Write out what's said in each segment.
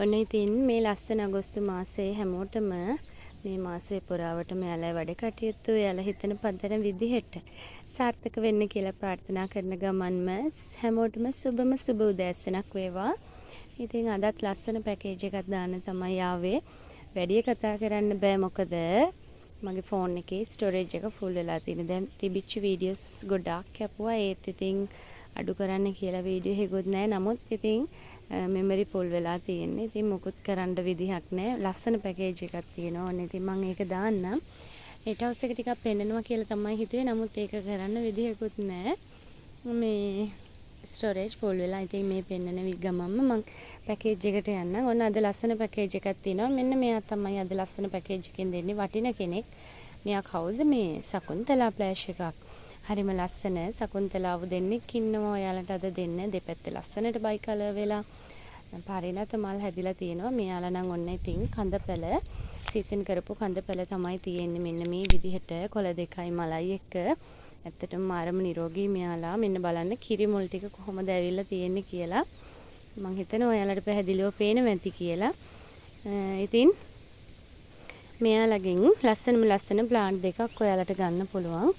ඔන්න ඉතින් මේ ලස්සන අගෝස්තු මාසයේ හැමෝටම මේ මාසයේ පුරාවටම යාලා වැඩ කටයුතු යාලා හිතන පදන විදිහට සාර්ථක වෙන්න කියලා ප්‍රාර්ථනා කරන ගමන්ම හැමෝටම සුබම සුබ උදෑසනක් වේවා. ඉතින් අදත් ලස්සන පැකේජ් එකක් දාන්න තමයි ආවේ. වැඩි කතා කරන්න බෑ මොකද මගේ ෆෝන් එකේ ස්ටෝරේජ් එක ෆුල් වෙලා තියෙන. දැන් තිබිච්ච වීඩියෝස් ගොඩාක් කැපුවා. ඒත් ඉතින් අඩු කරන්න කියලා වීඩියෝ හේගොත් නැහැ. නමුත් ඉතින් මෙමරි ෆුල් වෙලා තියෙන්නේ. ඉතින් මොකුත් කරන්න විදිහක් නැහැ. ලස්සන පැකේජ් එකක් තියෙනවා. ඔන්න ඉතින් මම ඒක දාන්නම්. ඊට හවුස් එක ටිකක් පෙන්නනවා කියලා තමයි හිතුවේ. නමුත් ඒක කරන්න විදිහකුත් නැහැ. මේ ස්ටෝරේජ් ෆුල් වෙලා. ඉතින් මේ පෙන්නන ගමන්ම මම පැකේජ් එකට යන්නම්. ඔන්න අද ලස්සන පැකේජ් එකක් තියෙනවා. මෙන්න මෙයා තමයි අද ලස්සන පැකේජ් එකෙන් දෙන්නේ වටින කෙනෙක්. මෙයා කවුද? මේ සකුන්තලා ෆ්ලෑෂ් එකක්. හරිම ලස්සන සකුන්තලාව දෙන්නෙක් ඉන්නවා. ඔයාලට අද දෙන්න දෙපැත්තේ ලස්සනට බයි කලර් වෙලා පරිණත මල් හැදිලා තියෙනවා. මෙයාලා නම් ඔන්න ඉතින් කඳපැල සීසන් කරපු කඳපැල තමයි තියෙන්නේ. මෙන්න මේ විදිහට කොළ දෙකයි මලයි එක්ක. ඇත්තටම මාරම නිරෝගී මෙයාලා. මෙන්න බලන්න කිරි මුල් ටික කොහොමද ඇවිල්ලා තියෙන්නේ කියලා. මම හිතනවා ඔයාලට පැහැදිලිව පේනවා ඇති කියලා. ඉතින් මෙයාලගෙන් ලස්සන ප්ලාන්ට් දෙකක් ඔයාලට ගන්න පුළුවන්.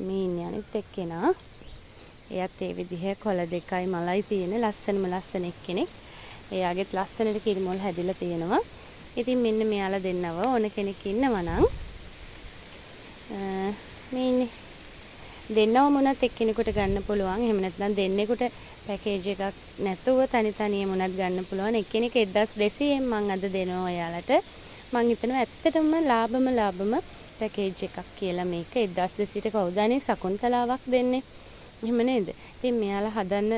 මේ ඉන්නේ අනිත් එක්කෙනා. එයාත් ඒ විදිහේ කොළ දෙකයි මලයි තියෙන ලස්සන එක්කෙනෙක්. එයාගෙත් ලස්සනට කිරි මුල් හැදිලා තියෙනවා. ඉතින් මෙන්න මෙයාලා දෙන්නව ඕන කෙනෙක් ඉන්නවා නම් මේ ඉන්නේ දෙන්නව මොනත් එක්කෙනෙකුට ගන්න පුළුවන්. එහෙම නැත්නම් දෙන්නෙකුට පැකේජ් එකක් නැතුව තනියම මොනත් ගන්න පුළුවන්. එක්කෙනෙක් 1200ෙන් මම අද දෙනවා ඔයාලට. මම හිතනවා ඇත්තටම ලාභම පැකේජ් එකක් කියලා මේක 1200ට කවුදානේ සකුන්තලාවක් දෙන්නේ. එහෙම නේද? ඉතින් මෙයාලා හදන්න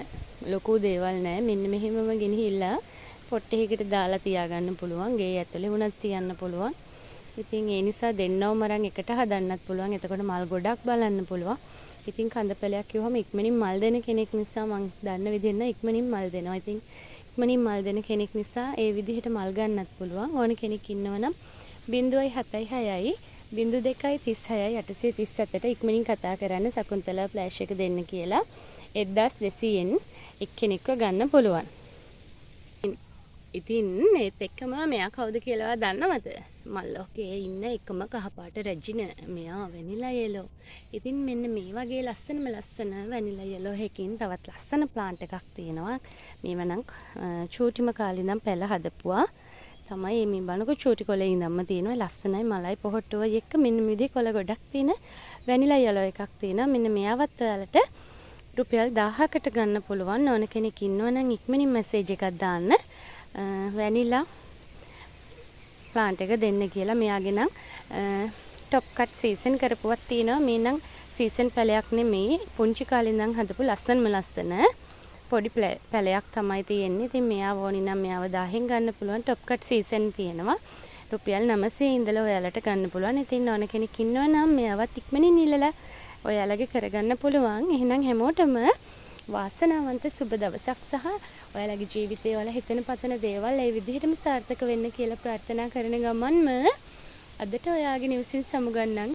ලොකු දේවල් නැහැ. මෙන්න මෙහෙමම ගෙනහිල්ලා පොට්ටෙහිකට දාලා තියාගන්න පුළුවන්. ගේ ඇතුලේ වුණත් තියන්න පුළුවන්. ඉතින් ඒ නිසා දෙන්නවම අරන් එකට හදන්නත් පුළුවන්. එතකොට මල් ගොඩක් බලන්න පුළුවන්. ඉතින් කඳපැලයක් කිව්වම ඉක්මනින් මල් දෙන කෙනෙක් නිසා මම දන්න විදිහෙන් ඉක්මනින් මල් දෙනවා. ඉතින් ඉක්මනින් මල් දෙන කෙනෙක් නිසා ඒ විදිහට මල් ගන්නත් පුළුවන්. ඕන කෙනෙක් ඉන්නවනම් 076යි 02යි 36යි 837ට ඉක්මනින් කතා කරන්න සකුන්තලා ෆ්ලෑෂ් එක දෙන්න කියලා 1200ෙන් එක්කෙනෙක්ව ගන්න පුළුවන්. ඉතින් මේත් එක්කම මෙයා කවුද කියලා දන්නවද? මල්ලෝකේ ඉන්න එකම කහපාට රැජින. මෙයා වැනිලා යෙලෝ. ඉතින් මෙන්න මේ වගේ ලස්සන වැනිලා යෙලෝ එකකින් තවත් ලස්සන ප්ලාන්ට් එකක් තියෙනවා. මේව නම් චූටිම කාලේ ඉඳන් පැල හදපුවා. තමයි මේ බලනකො චූටි කොලේ ඉඳන්ම තියෙනවා. ලස්සනයි මලයි පොහොට්ටුව එක්ක මෙන්න මේ විදිහේ කොළ ගොඩක් තියෙන වැනිලා යෙලෝ එකක් තියෙනවා. මෙන්න මෙයාවත් ඔයාලට රුපියල් 1000කට ගන්න පුළුවන්. ඕන කෙනෙක් ඉන්නවනම් ඉක්මනින් මැසේජ් එකක් දාන්න. වැනිලා ප්ලාන්ට් එක දෙන්න කියලා. මෙයාගේ නම් টොප් කට් සීසන් කරපුවක් තියෙනවා. මේ නම් සීසන් පැලයක් නෙමෙයි. පුංචි කාලේ ඉඳන් හදපු ලස්සන පොඩි පැලයක් තමයි තියෙන්නේ. ඉතින් මෙයා ඕනි නම් මෙයාව 1000න් ගන්න පුළුවන්. টොප් කට් සීසන් තියෙනවා. රුපියල් 900 ඉඳලා ඔයාලට ගන්න පුළුවන්. ඉතින් ඕන කෙනෙක් ඉන්නවා නම් මෙයාවත් ඉක්මනින් ඉල්ලලා ඔයාලගේ කරගන්න පුළුවන්. එහෙනම් හැමෝටම වාසනාවන්ත සුබ දවසක් සහ ඔයාලගේ ජීවිතේ වල හිතන පතන දේවල් ඒ විදිහටම සාර්ථක වෙන්න කියලා ප්‍රාර්ථනා කරන ගමන්ම අදට ඔයාගේ නිවසින් සමුගන්නම්.